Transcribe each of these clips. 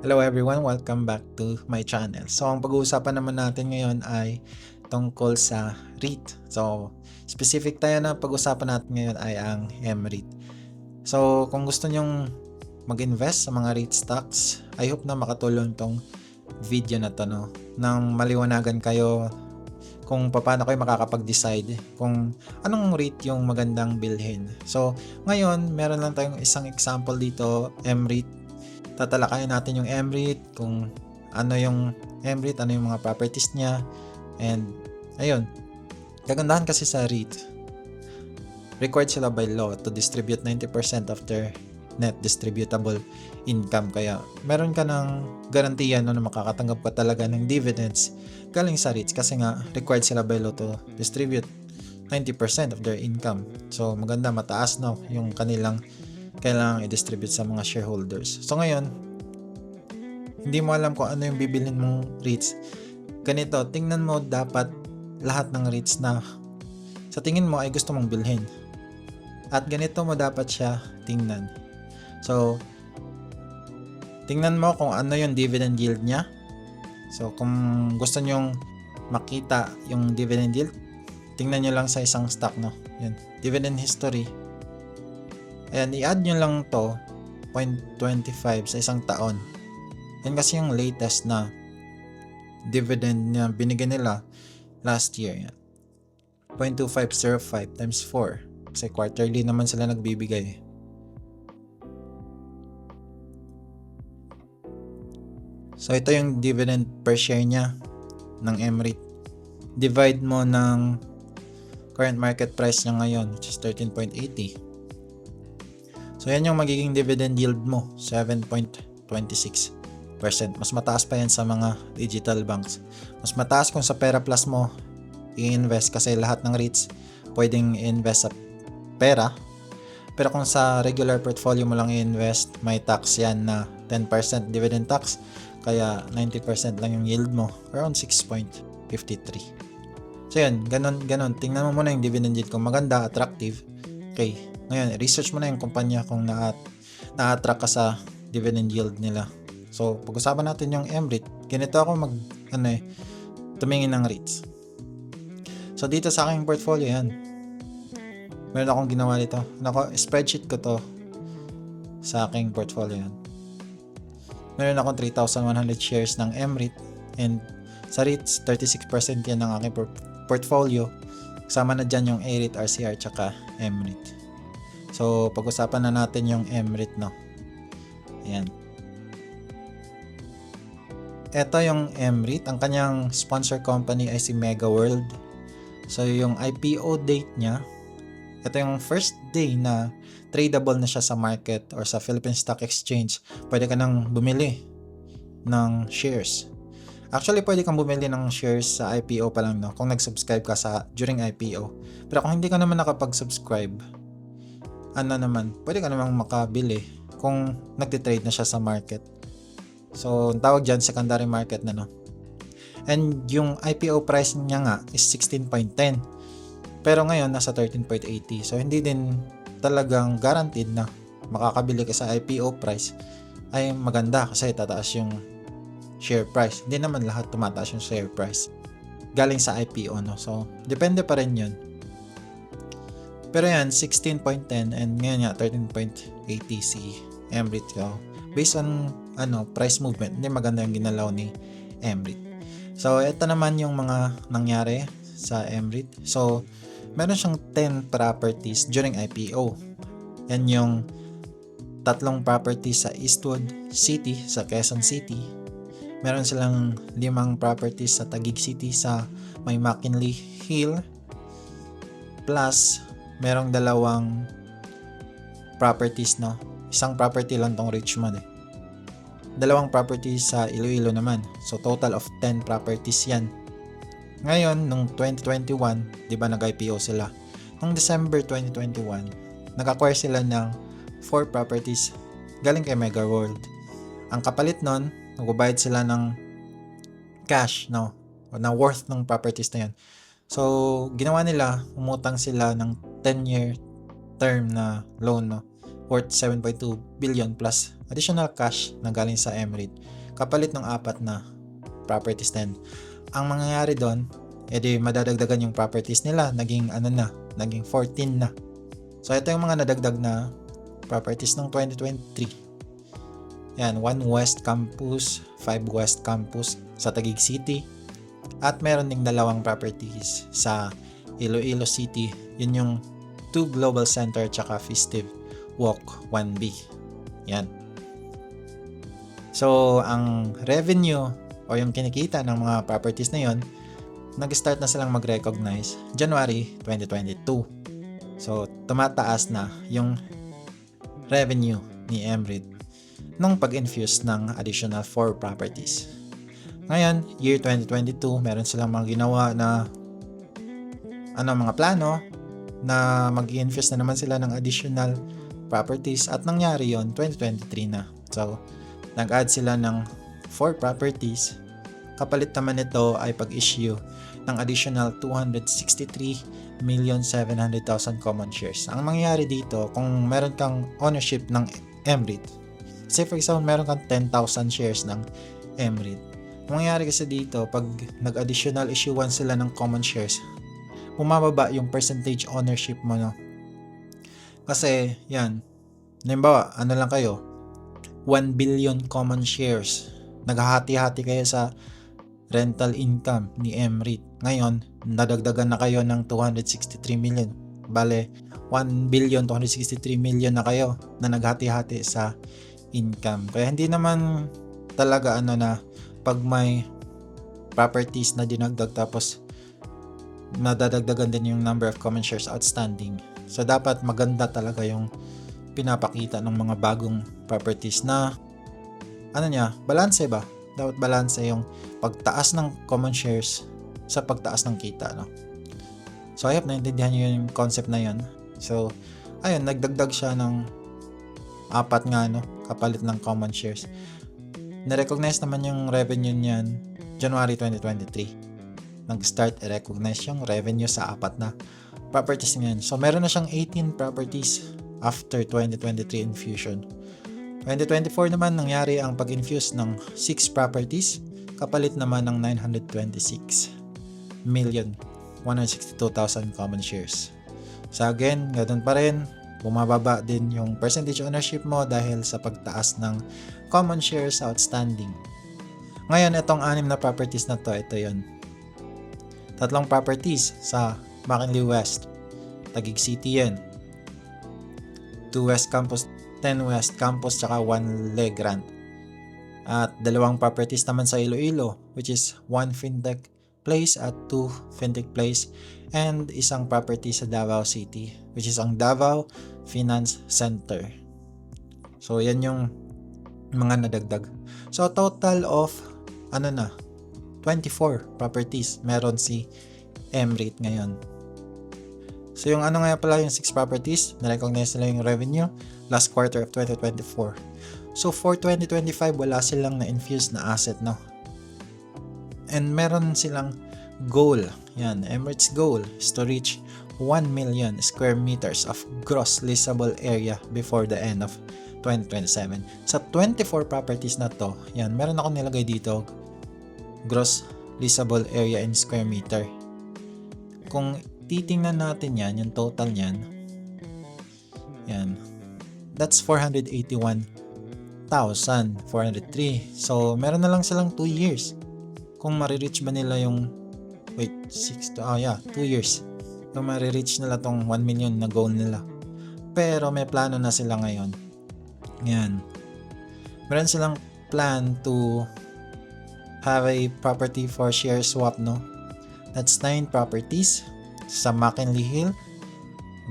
Hello everyone, welcome back to my channel. So ang pag-uusapan naman natin ngayon ay tungkol sa REIT. So specific tayo na pag-uusapan natin ngayon ay ang MREIT. So kung gusto nyong mag-invest sa mga REIT stocks, I hope na makatulong tong video na to, no? Nang maliwanagan kayo kung paano kayo makakapag-decide kung anong REIT yung magandang bilhin. So ngayon, meron lang tayong isang example dito, MREIT. Tatalakayin natin yung MREIT, kung ano yung MREIT, ano yung mga properties niya, and ayun. Kagandahan kasi sa REIT, required sila by law to distribute 90% of their net distributable income. Kaya meron ka ng garantiya na makakatanggap ka talaga ng dividends galing sa REITs kasi nga required sila by law to distribute 90% of their income. So maganda, mataas na yung kanilang kailangang i-distribute sa mga shareholders. So ngayon, hindi mo alam kung ano yung bibilhin mong REITs. Ganito, tingnan mo dapat lahat ng REITs na sa tingin mo ay gusto mong bilhin. At ganito mo dapat siya tingnan. So, tingnan mo kung ano yung dividend yield niya. So, kung gusto nyong makita yung dividend yield, tingnan nyo lang sa isang stock, no? Yan, dividend history. Ayan, i-add nyo lang to 0.25 sa isang taon. Yan kasi yung latest na dividend na binigyan nila last year. Yan. 0.2505 times 4. Kasi quarterly naman sila nagbibigay. So ito yung dividend per share niya ng MREIT. Divide mo ng current market price niya ngayon, which is 13.80. So yan yung magiging dividend yield mo, 7.26%. Mas mataas pa yan sa mga digital banks. Mas mataas kung sa Pera Plus mo i-invest kasi lahat ng REITs pwedeng i-invest sa pera. Pero kung sa regular portfolio mo lang i-invest, may tax yan na 10% dividend tax. Kaya 90% lang yung yield mo, around 6.53. So yan, ganun. Tingnan mo muna yung dividend yield kung maganda, attractive. Okay, ngayon, research mo na yung kumpanya kung na-attract ka sa dividend yield nila. So, pag-usapan natin yung MREIT. Ganito ako tumingin ng REITs. So, dito sa aking portfolio, yan. Meron akong ginawa dito. Spreadsheet ko to sa aking portfolio, yan. Meron akong 3,100 shares ng MREIT. And sa REITs, 36% yan ng aking portfolio. Kasama na dyan yung A-REIT, RCR, tsaka MREIT. So, pag-usapan na natin yung MREIT, no? Ayan. Ito yung MREIT. Ang kanyang sponsor company ay si Mega World. So, yung IPO date niya, ito yung first day na tradable na siya sa market or sa Philippine Stock Exchange. Pwede ka nang bumili ng shares. Actually, pwede kang bumili ng shares sa IPO pa lang, no? Kung nag-subscribe ka during IPO. Pero kung hindi ka naman nakapag-subscribe, pwede ka naman makabili kung nagtitrade na siya sa market. So, tawag dyan, secondary market na, no? And yung IPO price niya nga is 16.10. Pero ngayon, nasa 13.80. So, hindi din talagang guaranteed na makakabili ka sa IPO price ay maganda kasi tataas yung share price. Hindi naman lahat tumataas yung share price galing sa IPO, no? So, depende pa rin yun. Pero yan, 16.10 and ngayon nga 13.80 si MREIT ko. Based on price movement, hindi maganda yung ginalaw ni MREIT. So, ito naman yung mga nangyari sa MREIT. So, meron siyang 10 properties during IPO. Yan yung 3 properties sa Eastwood City, sa Quezon City. Meron silang 5 properties sa Taguig City sa may McKinley Hill. Plus, merong 2 properties, no? Isang property lang tong Richmond, 2 properties sa Iloilo naman. So, total of 10 properties yan. Ngayon, nung 2021, di ba nag-IPO sila? Nung December 2021, nag-acquire sila ng 4 properties galing kay Mega World. Ang kapalit nun, nagbabayad sila ng cash, no? O na worth ng properties na yan. So, ginawa nila, umutang sila ng 10-year term na loan, no? worth 7.2 billion plus additional cash na galing sa MREIT kapalit ng 4 na properties din. Ang mangyayari doon, edi madadagdagan yung properties nila, naging 14 na. So ito yung mga nadagdag na properties ng 2023. Yan, 1 West Campus, 5 West Campus sa Taguig City, at meron ding 2 properties sa Iloilo City. Yun yung 2 Global Center tsaka Festive Walk 1B. Yan. So, ang revenue o yung kinikita ng mga properties na yon, nag-start na silang mag-recognize January 2022. So, tumataas na yung revenue ni MREIT nung pag-infuse ng additional 4 properties. Ngayon, year 2022, meron silang mga ginawa na mga plano na mag-infuse na naman sila ng additional properties, at nangyari yon 2023 na. So, nag-add sila ng 4 properties. Kapalit naman nito ay pag-issue ng additional 263,700,000 common shares. Ang mangyayari dito, kung meron kang ownership ng MREIT, say for example, meron kang 10,000 shares ng MREIT. Ang mangyayari kasi dito, pag nag-additional issuance sila ng common shares, bumababa yung percentage ownership mo, no? Kasi, yan, halimbawa, lang kayo, 1 billion common shares. Naghahati-hati kayo sa rental income ni MREIT. Ngayon, nadagdagan na kayo ng 263 million. Bale, 1,263,000,000 na kayo na naghati-hati sa income. Kaya hindi naman talaga na pag may properties na dinagdag tapos nadadagdagan din yung number of common shares outstanding. So, dapat maganda talaga yung pinapakita ng mga bagong properties na balanse ba? Dapat balanse yung pagtaas ng common shares sa pagtaas ng kita, no? So, I hope naintindihan nyo yung concept na yun. So, ayun, nagdagdag siya ng 4 kapalit ng common shares. Na-recognize naman yung revenue niyan January 2023. Nag-start i-recognize yung revenue sa 4 na properties niyan. So, meron na siyang 18 properties after 2023 infusion. 2024 naman, nangyari ang pag-infuse ng 6 properties kapalit naman ng 926,162,000 common shares. So again, ganoon pa rin, bumababa din yung percentage ownership mo dahil sa pagtaas ng common shares outstanding. Ngayon, itong 6 na properties na to, ito yun. 3 properties sa McKinley West, Taguig City yan. 2 West Campus, 10 West Campus, tsaka 1 Legrand. At 2 properties naman sa Iloilo, which is 1 Fintech Place at 2 Fintech Place, and isang property sa Davao City, which is ang Davao Finance Center. So, yan yung mga nadagdag. So, total of 24 properties meron si MREIT ngayon. So, yung nga pala yung 6 properties, na-recognize nila yung revenue last quarter of 2024. So, for 2025, wala silang na-infuse na asset, no? And meron silang goal. Yan, MREIT's goal is to reach 1 million square meters of gross leasable area before the end of 2027. Sa 24 properties na to, yan, meron ako nilagay dito, gross leasable area in square meter. Kung titingnan natin yan, yung total niyan, yan, that's 481,403. So, meron na lang silang 2 years. Kung marireach ba nila yung 2 years. Kung marireach nila tong 1 million na goal nila. Pero may plano na sila ngayon. Yan. Meron silang plan to have a property for share swap, no? That's 9 properties sa McKinley Hill.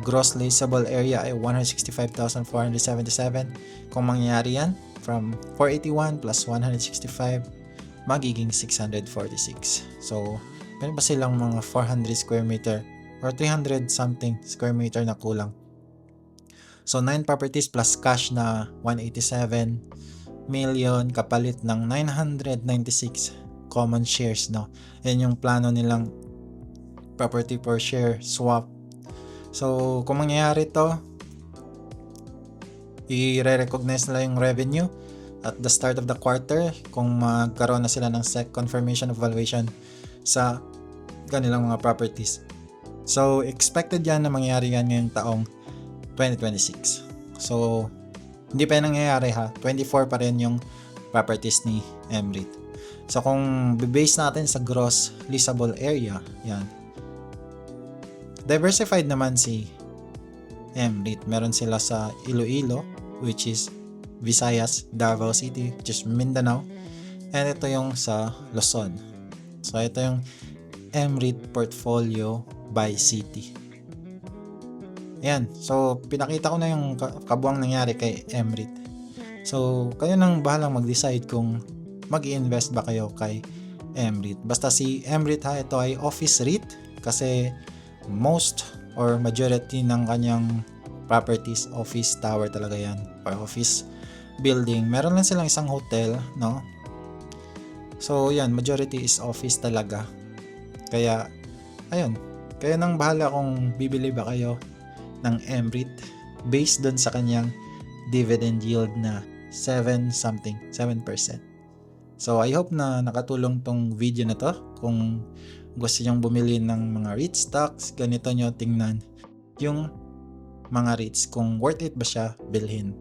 Gross leasable area ay 165,477. Kung mangyari yan, from 481 plus 165, magiging 646. So, meron pa silang mga 400 square meter or 300 something square meter na kulang. So, 9 properties plus cash na 187 million kapalit ng 996 common shares, no? Yan yung plano nilang property per share swap. So, kung mangyayari to, i-recognize nila yung revenue at the start of the quarter kung magkaroon na sila ng SEC confirmation of valuation sa kanilang mga properties. So, expected yan na mangyari yan ngayong taong 2026. So, hindi pa yan nangyayari ha. 24 pa rin yung properties ni MREIT. So, kung base natin sa gross leasable area, yan. Diversified naman si MREIT. Meron sila sa Iloilo, which is Visayas, Davao City, which is Mindanao. And ito yung sa Luzon. So, ito yung MREIT portfolio by city. Yan. So, pinakita ko na yung kabuang nangyari kay MREIT. So, kayo nang bahalang mag-decide kung mag-i-invest ba kayo kay MREIT. Basta si MREIT ha, ito ay office REIT kasi most or majority ng kanyang properties, office tower talaga yan or office building. Meron lang silang isang hotel, no? So, yan, majority is office talaga. Kaya, ayun, kayo nang bahala kung bibili ba kayo ng MREIT based doon sa kanyang dividend yield na 7%. So, I hope na nakatulong tong video na to. Kung gusto nyong bumili ng mga REIT stocks, ganito nyo tingnan yung mga REITs kung worth it ba siya bilhin.